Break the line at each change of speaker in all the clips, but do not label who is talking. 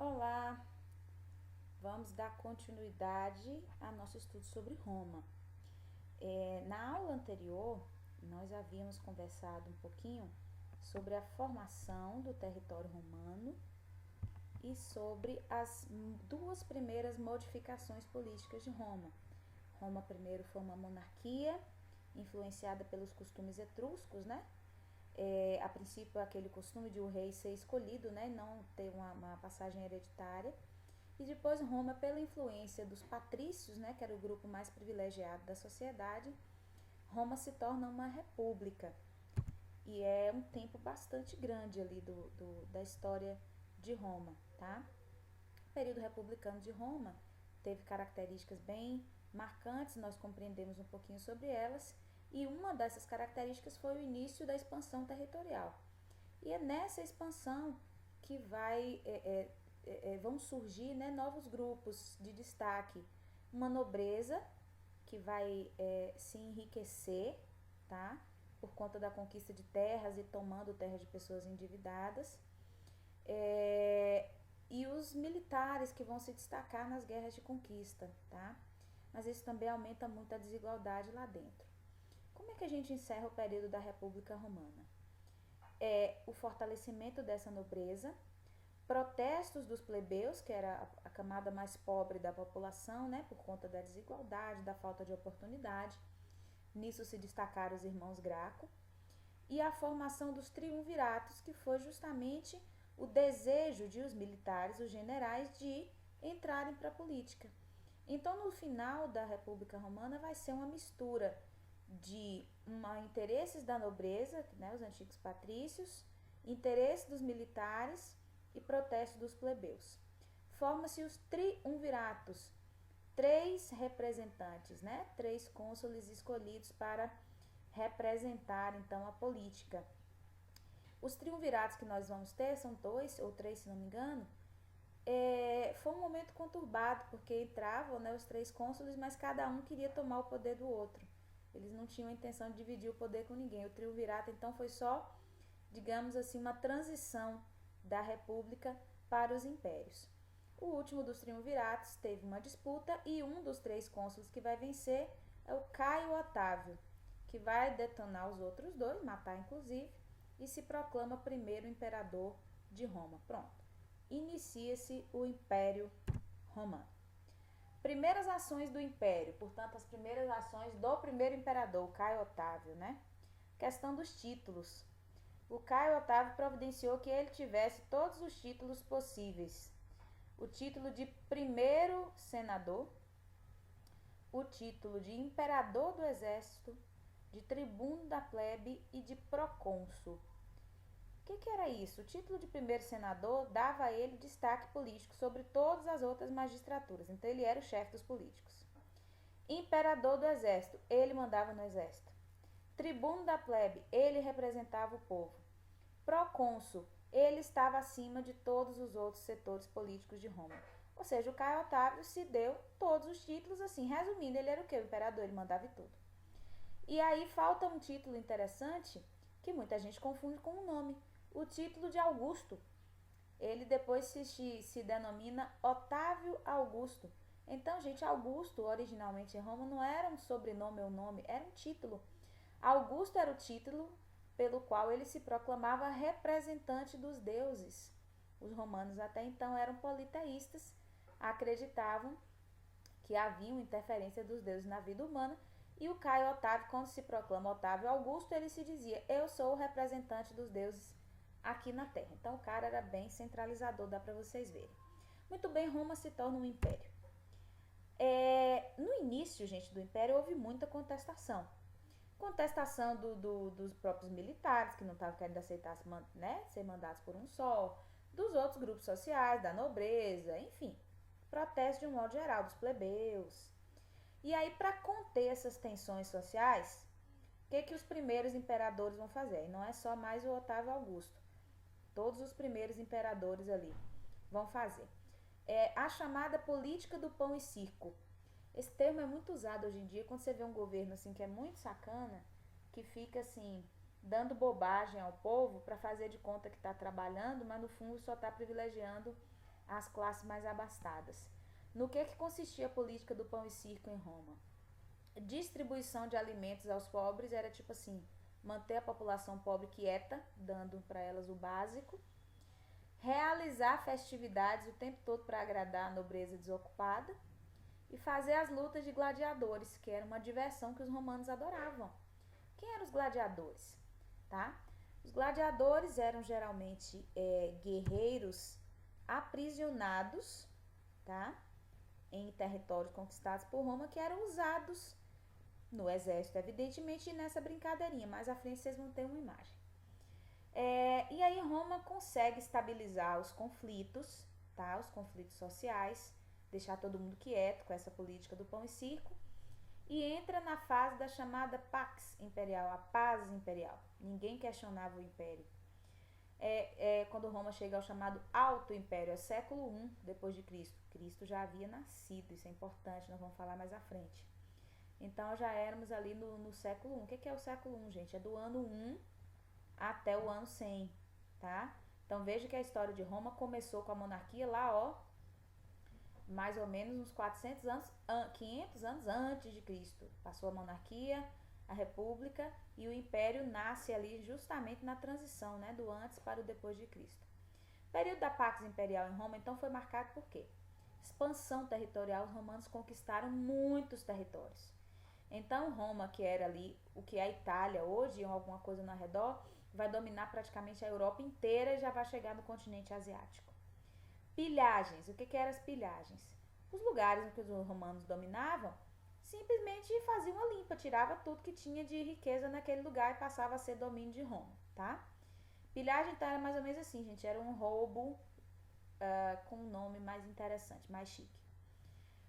Olá, vamos dar continuidade ao nosso estudo sobre Roma. Na aula anterior, nós havíamos conversado um pouquinho sobre a formação do território romano e sobre as duas primeiras modificações políticas de Roma. Roma primeiro foi uma monarquia influenciada pelos costumes etruscos, né? A princípio aquele costume de o rei ser escolhido, né, não ter uma passagem hereditária, e depois Roma, pela influência dos patrícios, né, que era o grupo mais privilegiado da sociedade, Roma se torna uma república, e é um tempo bastante grande ali da história de Roma, tá? O período republicano de Roma teve características bem marcantes, nós compreendemos um pouquinho sobre elas, e uma dessas características foi o início da expansão territorial. E é nessa expansão que vão surgir, né, novos grupos de destaque. Uma nobreza que vai se enriquecer, tá? Por conta da conquista de terras e tomando terras de pessoas endividadas. E os militares que vão se destacar nas guerras de conquista, tá? Mas isso também aumenta muito a desigualdade lá dentro. Como é que a gente encerra o período da República Romana? O fortalecimento dessa nobreza, protestos dos plebeus, que era a camada mais pobre da população, né, por conta da desigualdade, da falta de oportunidade. Nisso se destacaram os irmãos Graco. E a formação dos triunviratos, que foi justamente o desejo de os militares, os generais, de entrarem para a política. Então, no final da República Romana, vai ser uma mistura de interesses da nobreza, né, os antigos patrícios, interesses dos militares e protestos dos plebeus. Forma-se os triunviratos, 3 representantes, né, 3 cônsules escolhidos para representar então a política. Os triunviratos que nós vamos ter são 2 ou 3, se não me engano. Foi um momento conturbado, porque entravam, né, os 3 cônsules, mas cada um queria tomar o poder do outro. Eles não tinham a intenção de dividir o poder com ninguém. O triunvirato, então, foi só, digamos assim, uma transição da república para os impérios. O último dos triunviratos teve uma disputa e um dos 3 cônsules que vai vencer é o Caio Otávio, que vai detonar os outros 2, matar inclusive, e se proclama primeiro imperador de Roma. Pronto. Inicia-se o Império Romano. Primeiras ações do Império, portanto, as primeiras ações do primeiro imperador, Caio Otávio, né? Questão dos títulos. O Caio Otávio providenciou que ele tivesse todos os títulos possíveis. O título de primeiro senador, o título de imperador do exército, de tribuno da plebe e de procônsul. O que era isso? O título de primeiro senador dava a ele destaque político sobre todas as outras magistraturas. Então, ele era o chefe dos políticos. Imperador do exército, ele mandava no exército. Tribuno da plebe, ele representava o povo. Procônsul, ele estava acima de todos os outros setores políticos de Roma. Ou seja, o Caio Otávio se deu todos os títulos, assim, resumindo, ele era o quê? O imperador, ele mandava em tudo. E aí falta um título interessante que muita gente confunde com o nome. O título de Augusto. Ele depois se denomina Otávio Augusto. Então, gente, Augusto, originalmente em Roma, não era um sobrenome ou nome, era um título. Augusto era o título pelo qual ele se proclamava representante dos deuses. Os romanos até então eram politeístas, acreditavam que havia uma interferência dos deuses na vida humana, e o Caio Otávio, quando se proclama Otávio Augusto, ele se dizia: eu sou o representante dos deuses aqui na Terra. Então o cara era bem centralizador, dá para vocês verem. Muito bem, Roma se torna um império. No início, gente, do império houve muita contestação. Contestação dos próprios militares, que não estavam querendo aceitar, né, ser mandados por um só, dos outros grupos sociais, da nobreza, enfim. Protesto de um modo geral, dos plebeus. E aí, para conter essas tensões sociais, o que os primeiros imperadores vão fazer? E não é só mais o Otávio Augusto. Todos os primeiros imperadores ali vão fazer. A chamada política do pão e circo. Esse termo é muito usado hoje em dia quando você vê um governo assim que é muito sacana, que fica assim dando bobagem ao povo para fazer de conta que está trabalhando, mas no fundo só está privilegiando às classes mais abastadas. No que consistia a política do pão e circo em Roma? Distribuição de alimentos aos pobres era tipo assim, manter a população pobre quieta, dando para elas o básico, realizar festividades o tempo todo para agradar a nobreza desocupada e fazer as lutas de gladiadores, que era uma diversão que os romanos adoravam. Quem eram os gladiadores? Tá? Os gladiadores eram geralmente guerreiros aprisionados, tá? Em territórios conquistados por Roma, que eram usados no exército, evidentemente, nessa brincadeirinha. Mais à frente vocês vão ter uma imagem. E aí Roma consegue estabilizar os conflitos, tá? Os conflitos sociais, deixar todo mundo quieto com essa política do pão e circo, e entra na fase da chamada Pax Imperial, a paz imperial. Ninguém questionava o império. Quando Roma chega ao chamado Alto Império, é século I depois de Cristo. Cristo já havia nascido, isso é importante, nós vamos falar mais à frente. Então já éramos ali no século I. O que é o século I, gente? É do ano 1 até o ano 100, tá? Então veja que a história de Roma começou com a monarquia lá, ó, mais ou menos uns 500 anos antes de Cristo. Passou a monarquia, a república, e o império nasce ali justamente na transição, né, do antes para o depois de Cristo. O período da Pax Imperial em Roma, então, foi marcado por quê? Expansão territorial. Os romanos conquistaram muitos territórios. Então, Roma, que era ali o que é a Itália hoje, ou alguma coisa no redor, vai dominar praticamente a Europa inteira e já vai chegar no continente asiático. Pilhagens. O que eram as pilhagens? Os lugares em que os romanos dominavam, simplesmente faziam uma limpa, tirava tudo que tinha de riqueza naquele lugar e passava a ser domínio de Roma, tá? Pilhagem então era mais ou menos assim, gente, era um roubo com um nome mais interessante, mais chique.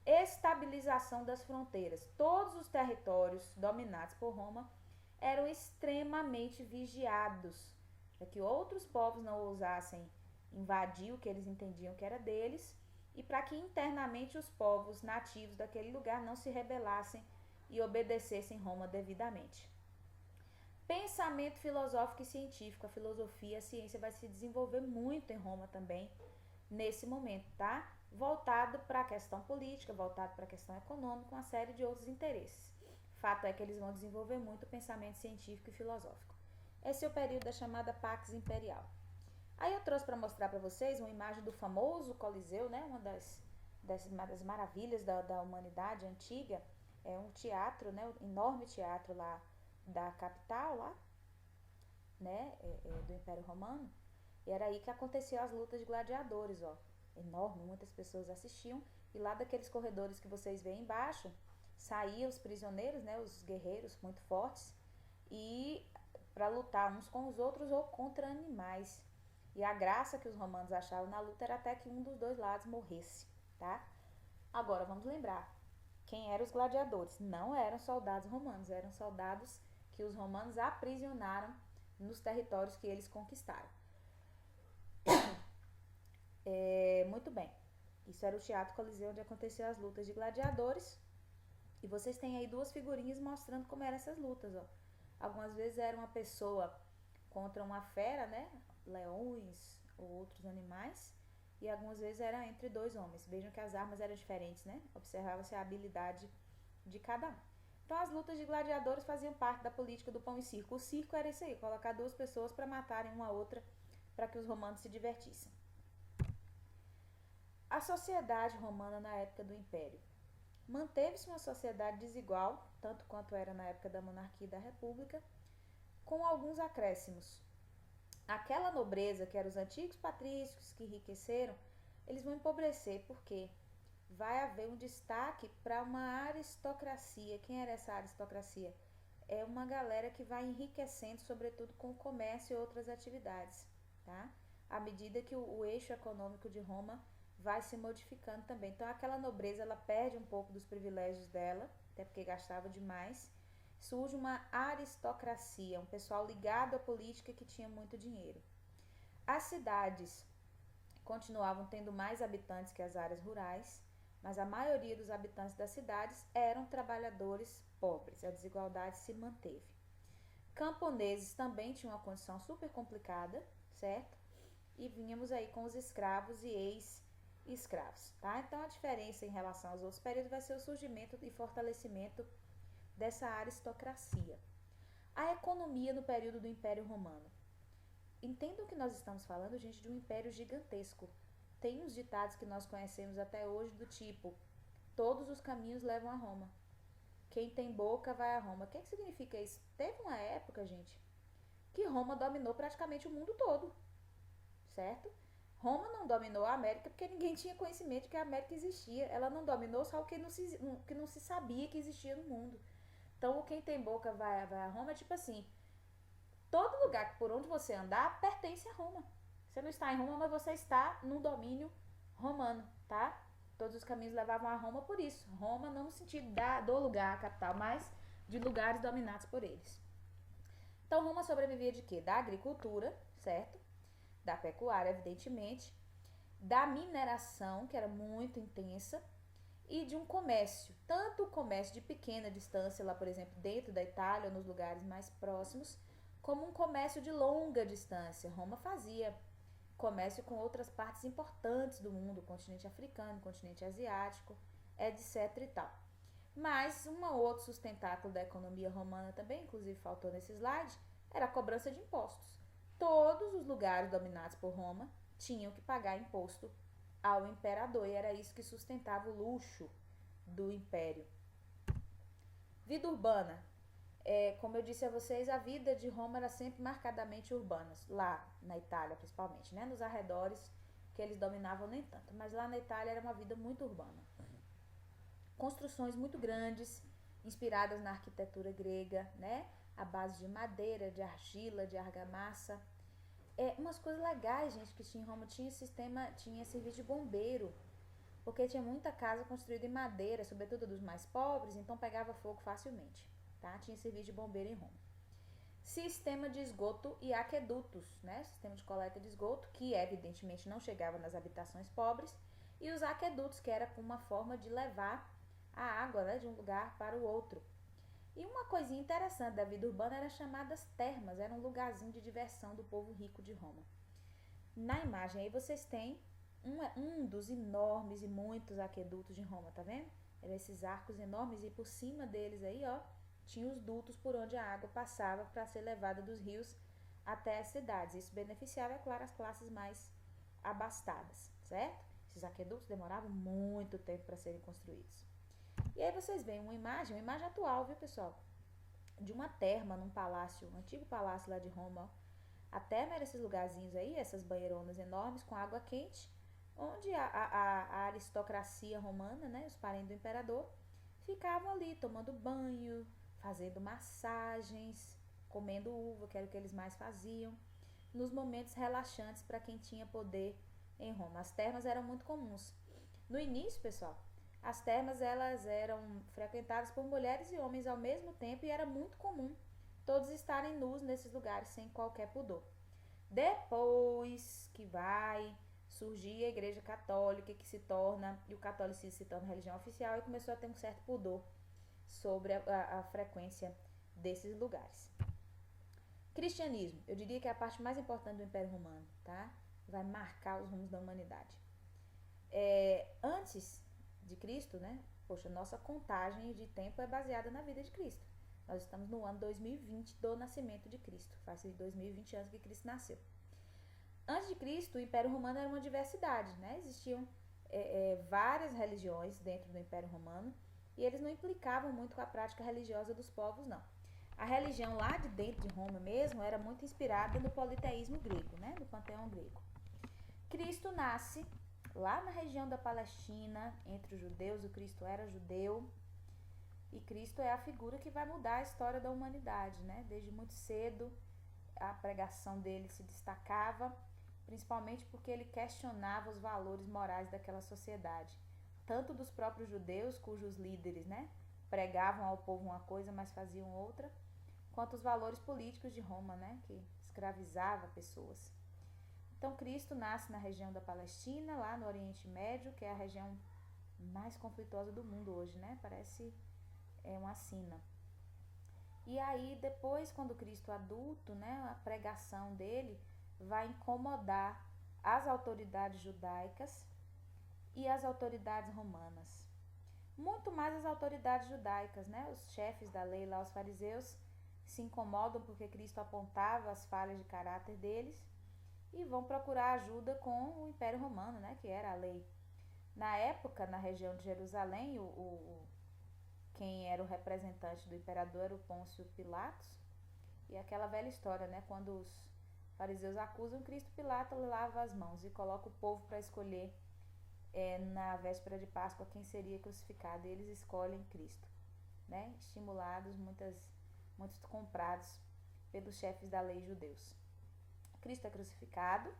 Estabilização das fronteiras. Todos os territórios dominados por Roma eram extremamente vigiados, para que outros povos não ousassem invadir o que eles entendiam que era deles, e para que internamente os povos nativos daquele lugar não se rebelassem e obedecessem Roma devidamente. Pensamento filosófico e científico. A filosofia, a ciência vai se desenvolver muito em Roma também, nesse momento, tá? Voltado para a questão política, voltado para a questão econômica, uma série de outros interesses. Fato é que eles vão desenvolver muito o pensamento científico e filosófico. Esse é o período da chamada Pax Imperial. Aí eu trouxe para mostrar para vocês uma imagem do famoso Coliseu, né? Uma das maravilhas da humanidade antiga. É um teatro, né? Um enorme teatro lá da capital, lá, né? Do Império Romano. E era aí que aconteciam as lutas de gladiadores, ó. Enorme, muitas pessoas assistiam. E lá daqueles corredores que vocês veem embaixo, saíam os prisioneiros, né? Os guerreiros muito fortes. E para lutar uns com os outros ou contra animais. E a graça que os romanos achavam na luta era até que um dos dois lados morresse, tá? Agora, vamos lembrar, quem eram os gladiadores? Não eram soldados romanos, eram soldados que os romanos aprisionaram nos territórios que eles conquistaram. Muito bem, isso era o Teatro Coliseu, onde aconteciam as lutas de gladiadores. E vocês têm aí duas figurinhas mostrando como eram essas lutas, ó. Algumas vezes era uma pessoa contra uma fera, né? Leões ou outros animais, e algumas vezes era entre dois homens. Vejam que as armas eram diferentes, né? Observava-se a habilidade de cada um. Então as lutas de gladiadores faziam parte da política do pão e circo. O circo era isso aí, colocar duas pessoas para matarem uma outra, para que os romanos se divertissem. A sociedade romana na época do Império. Manteve-se uma sociedade desigual, tanto quanto era na época da monarquia e da república, com alguns acréscimos. Aquela nobreza que eram os antigos patrícios que enriqueceram, eles vão empobrecer, porque vai haver um destaque para uma aristocracia. Quem era essa aristocracia? É uma galera que vai enriquecendo, sobretudo com o comércio e outras atividades, tá? À medida que o eixo econômico de Roma vai se modificando também. Então aquela nobreza, ela perde um pouco dos privilégios dela, até porque gastava demais. Surge uma aristocracia, um pessoal ligado à política que tinha muito dinheiro. As cidades continuavam tendo mais habitantes que as áreas rurais, mas a maioria dos habitantes das cidades eram trabalhadores pobres. A desigualdade se manteve. Camponeses também tinham uma condição super complicada, certo? E vínhamos aí com os escravos e escravos, tá? Então a diferença em relação aos outros períodos vai ser o surgimento e fortalecimento dessa aristocracia. A economia no período do Império Romano. Entendam que nós estamos falando, gente, de um império gigantesco. Tem os ditados que nós conhecemos até hoje do tipo: todos os caminhos levam a Roma. Quem tem boca vai a Roma. O que significa isso? Teve uma época, gente, que Roma dominou praticamente o mundo todo, certo? Roma não dominou a América porque ninguém tinha conhecimento de que a América existia. Ela não dominou só o que não se sabia que existia no mundo. Então, quem tem boca vai a Roma é tipo assim: todo lugar por onde você andar pertence a Roma. Você não está em Roma, mas você está no domínio romano, tá? Todos os caminhos levavam a Roma por isso. Roma não no sentido do lugar, a capital, mas de lugares dominados por eles. Então, Roma sobrevivia de quê? Da agricultura, certo? Da pecuária, evidentemente. Da mineração, que era muito intensa. E de um comércio. Tanto o comércio de pequena distância, lá, por exemplo, dentro da Itália, ou nos lugares mais próximos, como um comércio de longa distância. Roma fazia comércio com outras partes importantes do mundo, o continente africano, o continente asiático, etc e tal. Mas um outro sustentáculo da economia romana também, inclusive faltou nesse slide, era a cobrança de impostos. Todos os lugares dominados por Roma tinham que pagar imposto ao imperador, e era isso que sustentava o luxo do império. Vida urbana. Como eu disse a vocês, a vida de Roma era sempre marcadamente urbana, lá na Itália principalmente, né? Nos arredores que eles dominavam nem tanto, mas lá na Itália era uma vida muito urbana. Construções muito grandes, inspiradas na arquitetura grega, né? À base de madeira, de argila, de argamassa. Umas coisas legais, gente, que tinha em Roma, tinha serviço de bombeiro, porque tinha muita casa construída em madeira, sobretudo dos mais pobres, então pegava fogo facilmente. Tá? Tinha serviço de bombeiro em Roma. Sistema de esgoto e aquedutos, né? Sistema de coleta de esgoto, que evidentemente não chegava nas habitações pobres, e os aquedutos, que era uma forma de levar a água, né, de um lugar para o outro. E uma coisinha interessante da vida urbana era chamadas termas, era um lugarzinho de diversão do povo rico de Roma. Na imagem aí vocês têm um dos enormes e muitos aquedutos de Roma, tá vendo? Eram esses arcos enormes, e por cima deles aí, ó, tinha os dutos por onde a água passava para ser levada dos rios até as cidades. Isso beneficiava, é claro, as classes mais abastadas, certo? Esses aquedutos demoravam muito tempo para serem construídos. E aí vocês veem uma imagem atual, viu, pessoal? De uma terma num palácio, um antigo palácio lá de Roma. A terma era esses lugarzinhos aí, essas banheironas enormes com água quente, onde a aristocracia romana, né, os parentes do imperador, ficavam ali tomando banho, fazendo massagens, comendo uva, que era o que eles mais faziam, nos momentos relaxantes para quem tinha poder em Roma. As termas eram muito comuns. No início, pessoal, as termas elas eram frequentadas por mulheres e homens ao mesmo tempo, e era muito comum todos estarem nus nesses lugares sem qualquer pudor. Depois que vai surgir a Igreja Católica, que se torna, e o catolicismo se torna religião oficial, e começou a ter um certo pudor sobre a frequência desses lugares. Cristianismo, eu diria que é a parte mais importante do Império Romano, tá? Vai marcar os rumos da humanidade. Antes de Cristo, né? Poxa, nossa contagem de tempo é baseada na vida de Cristo. Nós estamos no ano 2020 do nascimento de Cristo. Faz 2020 anos que Cristo nasceu. Antes de Cristo, o Império Romano era uma diversidade, né? Existiam várias religiões dentro do Império Romano, e eles não implicavam muito com a prática religiosa dos povos, não. A religião lá de dentro de Roma mesmo era muito inspirada no politeísmo grego, né? No panteão grego. Cristo nasce lá na região da Palestina, entre os judeus. O Cristo era judeu, e Cristo é a figura que vai mudar a história da humanidade, né? Desde muito cedo, a pregação dele se destacava, principalmente porque ele questionava os valores morais daquela sociedade, tanto dos próprios judeus, cujos líderes, né, pregavam ao povo uma coisa, mas faziam outra, quanto os valores políticos de Roma, né, que escravizava pessoas. Então, Cristo nasce na região da Palestina, lá no Oriente Médio, que é a região mais conflituosa do mundo hoje, né? Parece uma sina. E aí, depois, quando Cristo adulto, né, a pregação dele vai incomodar as autoridades judaicas, e as autoridades romanas. Muito mais as autoridades judaicas, né? Os chefes da lei lá, os fariseus, se incomodam porque Cristo apontava as falhas de caráter deles e vão procurar ajuda com o Império Romano, né? Que era a lei. Na época, na região de Jerusalém, quem era o representante do imperador era o Pôncio Pilatos. E aquela velha história, né? Quando os fariseus acusam Cristo, Pilatos lava as mãos e coloca o povo para escolher na véspera de Páscoa quem seria crucificado. E eles escolhem Cristo, né? Estimulados, muitos comprados pelos chefes da lei judeus. Cristo é crucificado,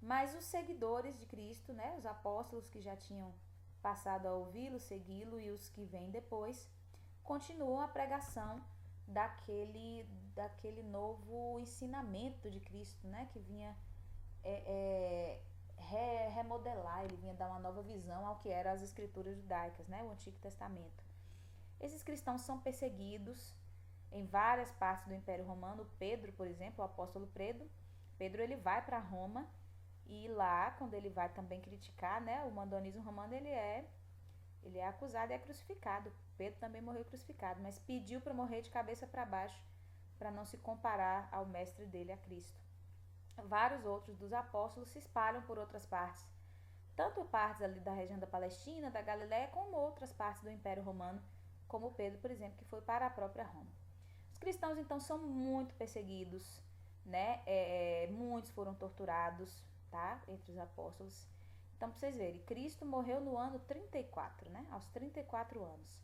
mas os seguidores de Cristo, né? Os apóstolos que já tinham passado a ouvi-lo, segui-lo e os que vêm depois, continuam a pregação daquele novo ensinamento de Cristo, né? Que vinha remodelar, ele vinha dar uma nova visão ao que eram as escrituras judaicas, né? O Antigo Testamento. Esses cristãos são perseguidos em várias partes do Império Romano. Pedro, por exemplo, o apóstolo Pedro ele vai para Roma e lá, quando ele vai também criticar, né, o mandonismo romano, ele é acusado e é crucificado. Pedro também morreu crucificado, mas pediu para morrer de cabeça para baixo, para não se comparar ao mestre dele, a Cristo. Vários outros dos apóstolos se espalham por outras partes, tanto partes ali da região da Palestina, da Galiléia, como outras partes do Império Romano, como Pedro, por exemplo, que foi para a própria Roma. Os cristãos, então, são muito perseguidos, né? Muitos foram torturados, tá? Entre os apóstolos. Então, para vocês verem, Cristo morreu no ano 34, né? Aos 34 anos.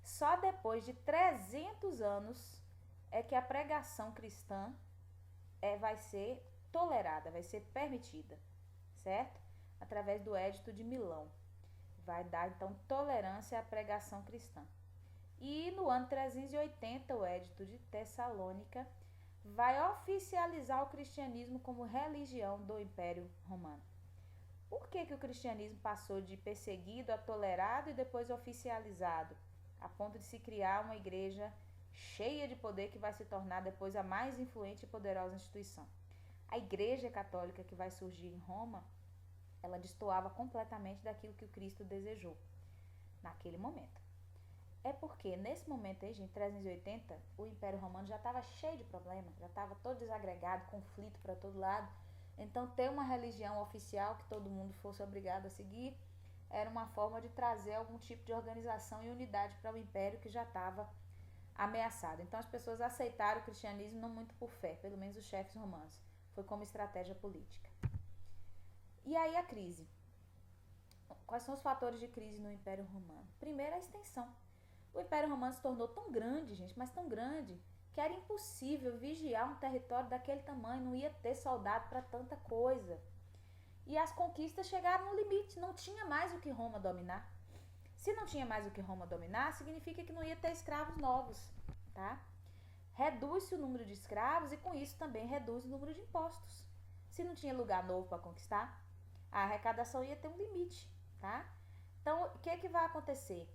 Só depois de 300 anos é que a pregação cristã vai ser tolerada, vai ser permitida, certo? Através do Edito de Milão. Vai dar, então, tolerância à pregação cristã. E no ano 380, o Edito de Tessalônica vai oficializar o cristianismo como religião do Império Romano. Por que o cristianismo passou de perseguido a tolerado e depois oficializado, a ponto de se criar uma igreja cheia de poder que vai se tornar depois a mais influente e poderosa instituição? A Igreja Católica que vai surgir em Roma, ela destoava completamente daquilo que o Cristo desejou naquele momento. É porque nesse momento aí, gente, 380, o Império Romano já estava cheio de problemas, já estava todo desagregado, conflito para todo lado. Então, ter uma religião oficial que todo mundo fosse obrigado a seguir era uma forma de trazer algum tipo de organização e unidade para o Império que já estava ameaçado. Então, as pessoas aceitaram o cristianismo não muito por fé, pelo menos os chefes romanos. Foi como estratégia política. E aí a crise. Quais são os fatores de crise no Império Romano? Primeiro, a extensão. O Império Romano se tornou tão grande, gente, mas tão grande, que era impossível vigiar um território daquele tamanho, não ia ter soldado para tanta coisa. E as conquistas chegaram no limite, não tinha mais o que Roma dominar. Se não tinha mais o que Roma dominar, significa que não ia ter escravos novos, tá? Reduz-se o número de escravos e com isso também reduz o número de impostos. Se não tinha lugar novo para conquistar, a arrecadação ia ter um limite, tá? Então, o que vai acontecer?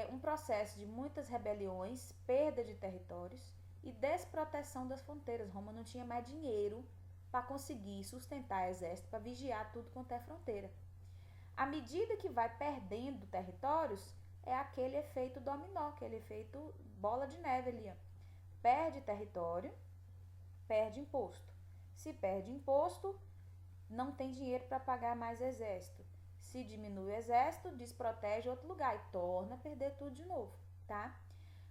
Um processo de muitas rebeliões, perda de territórios e desproteção das fronteiras. Roma não tinha mais dinheiro para conseguir sustentar exército, para vigiar tudo quanto é fronteira. À medida que vai perdendo territórios, é aquele efeito dominó, aquele efeito bola de neve ali. Perde território, perde imposto. Se perde imposto, não tem dinheiro para pagar mais exército. Se diminui o exército, desprotege outro lugar e torna a perder tudo de novo, tá?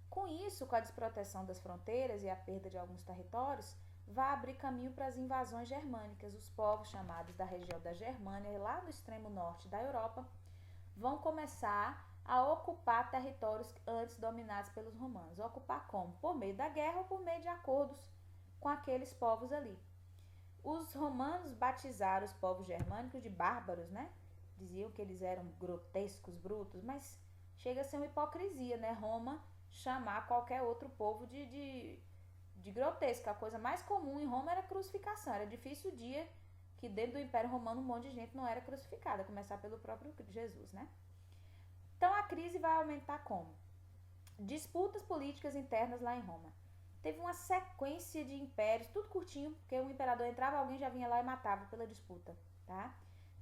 Com isso, com a desproteção das fronteiras e a perda de alguns territórios, vai abrir caminho para as invasões germânicas. Os povos chamados da região da Germânia, lá no extremo norte da Europa, vão começar a ocupar territórios antes dominados pelos romanos. Ocupar como? Por meio da guerra ou por meio de acordos com aqueles povos ali. Os romanos batizaram os povos germânicos de bárbaros, né? Diziam que eles eram grotescos, brutos, mas chega a ser uma hipocrisia, né? Roma chamar qualquer outro povo de grotesco. A coisa mais comum em Roma era crucificação. Era difícil o dia que dentro do Império Romano um monte de gente não era crucificada, a começar pelo próprio Jesus, né? Então a crise vai aumentar como? Disputas políticas internas lá em Roma. Teve uma sequência de impérios, tudo curtinho, porque o imperador entrava, alguém já vinha lá e matava pela disputa, tá?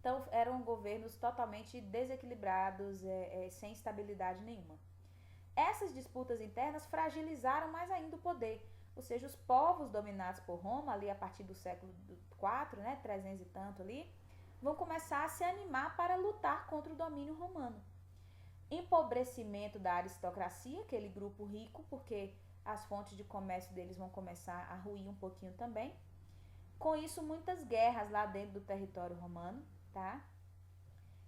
Então eram governos totalmente desequilibrados, sem estabilidade nenhuma. Essas disputas internas fragilizaram mais ainda o poder, ou seja, os povos dominados por Roma, ali a partir do século IV, né, 300 e tanto ali, vão começar a se animar para lutar contra o domínio romano. Empobrecimento da aristocracia, aquele grupo rico, porque as fontes de comércio deles vão começar a ruir um pouquinho também. Com isso, muitas guerras lá dentro do território romano, tá?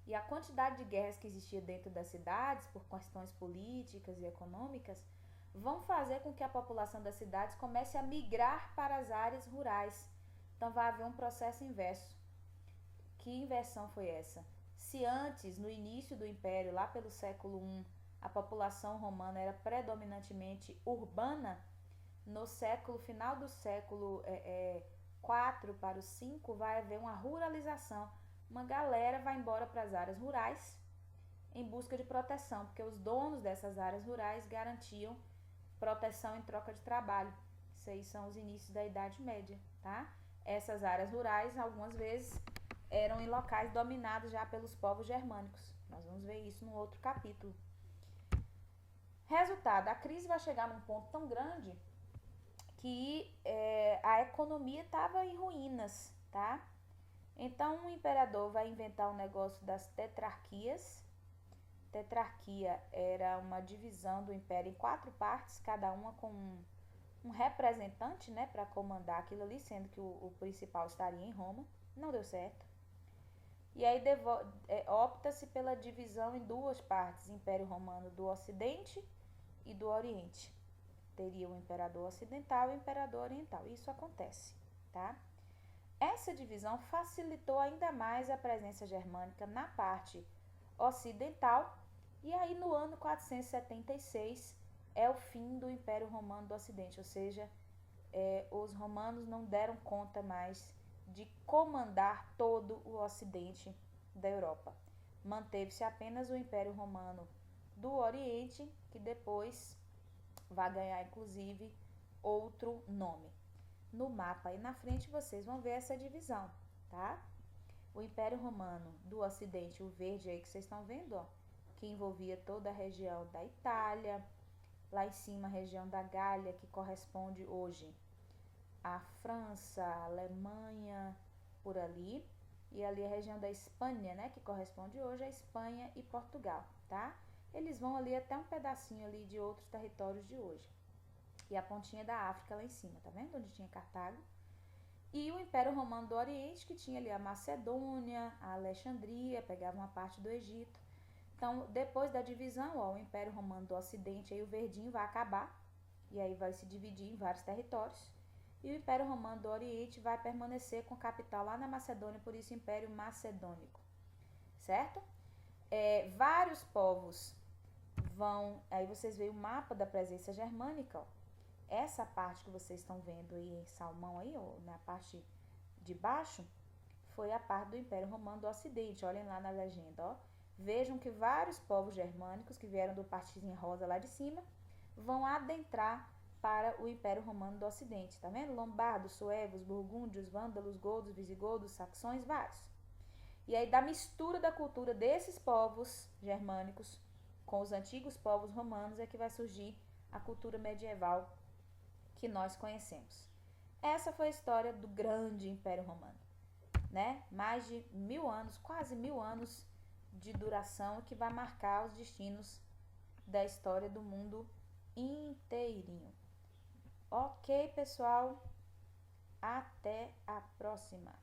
E a quantidade de guerras que existia dentro das cidades, por questões políticas e econômicas, vão fazer com que a população das cidades comece a migrar para as áreas rurais. Então vai haver um processo inverso. Que inversão foi essa? Se antes, no início do Império, lá pelo século I, a população romana era predominantemente urbana, no final do século IV para o V vai haver uma ruralização. Uma galera vai embora para as áreas rurais em busca de proteção, porque os donos dessas áreas rurais garantiam proteção em troca de trabalho. Isso aí são os inícios da Idade Média, tá? Essas áreas rurais, algumas vezes, eram em locais dominados já pelos povos germânicos. Nós vamos ver isso no outro capítulo. Resultado, a crise vai chegar num ponto tão grande que a economia estava em ruínas, tá? Então o imperador vai inventar o negócio das tetrarquias. Tetrarquia era uma divisão do império em 4 partes, cada uma com um representante, né, para comandar aquilo ali, sendo que o principal estaria em Roma. Não deu certo. E aí opta-se pela divisão em 2 partes, Império Romano do Ocidente e do Oriente. Teria o imperador ocidental e o imperador oriental. Isso acontece, tá? Essa divisão facilitou ainda mais a presença germânica na parte ocidental, e aí no ano 476 é o fim do Império Romano do Ocidente, ou seja, os romanos não deram conta mais de comandar todo o Ocidente da Europa. Manteve-se apenas o Império Romano do Oriente, que depois vai ganhar inclusive outro nome. No mapa aí na frente vocês vão ver essa divisão, tá? O Império Romano do Ocidente, o verde aí que vocês estão vendo, ó, que envolvia toda a região da Itália, lá em cima a região da Gália, que corresponde hoje à França, à Alemanha, por ali, e ali a região da Espanha, né, que corresponde hoje à Espanha e Portugal, tá? Eles vão ali até um pedacinho ali de outros territórios de hoje. E a pontinha da África lá em cima, tá vendo? Onde tinha Cartago. E o Império Romano do Oriente, que tinha ali a Macedônia, a Alexandria, pegava uma parte do Egito. Então, depois da divisão, ó, o Império Romano do Ocidente, aí o verdinho vai acabar, e aí vai se dividir em vários territórios. E o Império Romano do Oriente vai permanecer com capital lá na Macedônia, por isso Império Macedônico, certo? Vários povos vão... Aí vocês veem o mapa da presença germânica, ó. Essa parte que vocês estão vendo aí em salmão aí, ó, na parte de baixo, foi a parte do Império Romano do Ocidente. Olhem lá na legenda, ó. Vejam que vários povos germânicos que vieram do partezinho rosa lá de cima vão adentrar para o Império Romano do Ocidente, tá vendo? Lombardos, suevos, burgúndios, vândalos, godos, visigodos, saxões, vários. E aí da mistura da cultura desses povos germânicos com os antigos povos romanos é que vai surgir a cultura medieval que nós conhecemos. Essa foi a história do grande Império Romano, né? Mais de 1000 anos, quase 1000 anos de duração, que vai marcar os destinos da história do mundo inteirinho. Ok, pessoal? Até a próxima!